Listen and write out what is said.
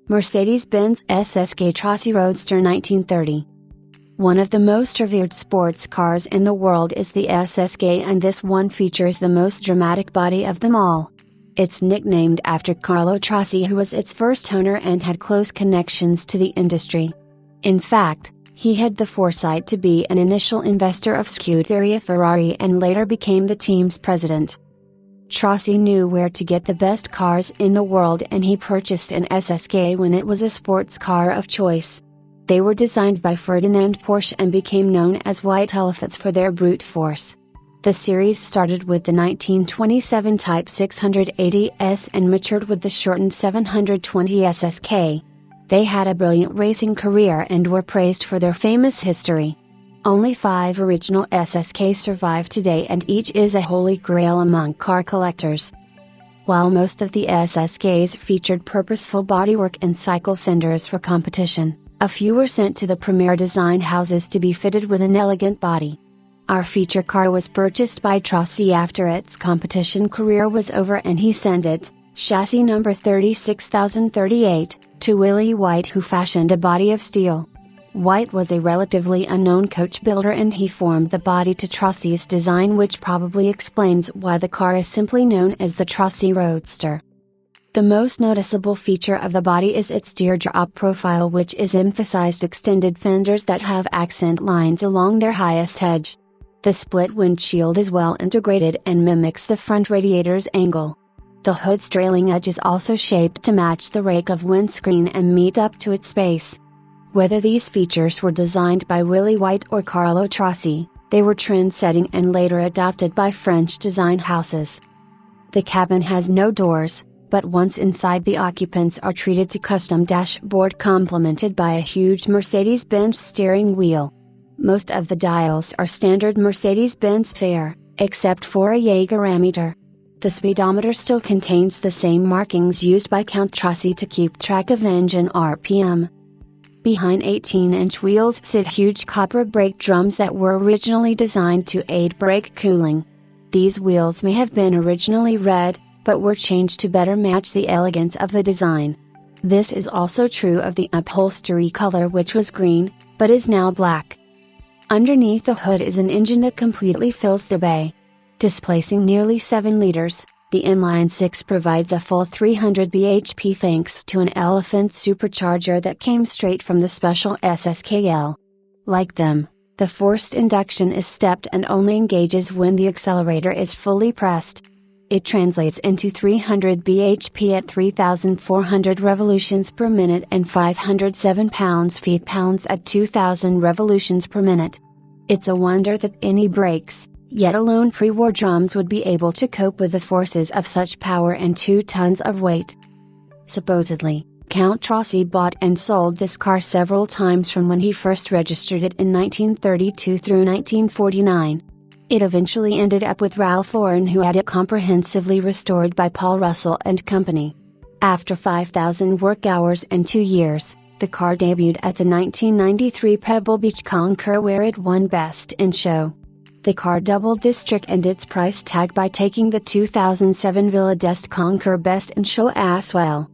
Mercedes-Benz SSK Trossi Roadster 1930. One of the most revered sports cars in the world is the SSK, and this one features the most dramatic body of them all. It's nicknamed after Carlo Trossi, who was its first owner and had close connections to the industry. In fact, he had the foresight to be an initial investor of Scuderia Ferrari and later became the team's president. Trossi knew where to get the best cars in the world, and he purchased an SSK when it was a sports car of choice. They were designed by Ferdinand Porsche and became known as white elephants for their brute force. The series started with the 1927 Type 680S and matured with the shortened 720 SSK. They had a brilliant racing career and were praised for their famous history. Only 5 original SSKs survive today, and each is a holy grail among car collectors. While most of the SSKs featured purposeful bodywork and cycle fenders for competition, a few were sent to the premier design houses to be fitted with an elegant body. Our feature car was purchased by Trossi after its competition career was over, and he sent it, chassis number 36038, to Willie White, who fashioned a body of steel. White was a relatively unknown coach builder, and he formed the body to Trossi's design, which probably explains why the car is simply known as the Trossi Roadster. The most noticeable feature of the body is its teardrop profile, which is emphasized extended fenders that have accent lines along their highest edge. The split windshield is well integrated and mimics the front radiator's angle. The hood's trailing edge is also shaped to match the rake of windscreen and meet up to its base. Whether these features were designed by Willie White or Carlo Trossi, they were trend-setting and later adopted by French design houses. The cabin has no doors, but once inside, the occupants are treated to custom dashboard complemented by a huge Mercedes-Benz steering wheel. Most of the dials are standard Mercedes-Benz fare, except for a Jaeger-ammeter. The speedometer still contains the same markings used by Count Trossi to keep track of engine RPM. Behind 18-inch wheels sit huge copper brake drums that were originally designed to aid brake cooling. These wheels may have been originally red, but were changed to better match the elegance of the design. This is also true of the upholstery color, which was green, but is now black. Underneath the hood is an engine that completely fills the bay. Displacing nearly 7 liters, the inline-6 provides a full 300 bhp thanks to an elephant supercharger that came straight from the special SSKL. Like them, the forced induction is stepped and only engages when the accelerator is fully pressed. It translates into 300 bhp at 3,400 revolutions per minute and 507 pounds-feet at 2,000 revolutions per minute. It's a wonder that any brakes, yet alone pre-war drums, would be able to cope with the forces of such power and 2 tons of weight. Supposedly, Count Trossi bought and sold this car several times from when he first registered it in 1932 through 1949. It eventually ended up with Ralph Lauren, who had it comprehensively restored by Paul Russell and Company. After 5,000 work hours and 2 years, the car debuted at the 1993 Pebble Beach Concours, where it won Best in Show. The car doubled this trick and its price tag by taking the 2007 Villa d'Este Concours Best in Show as well.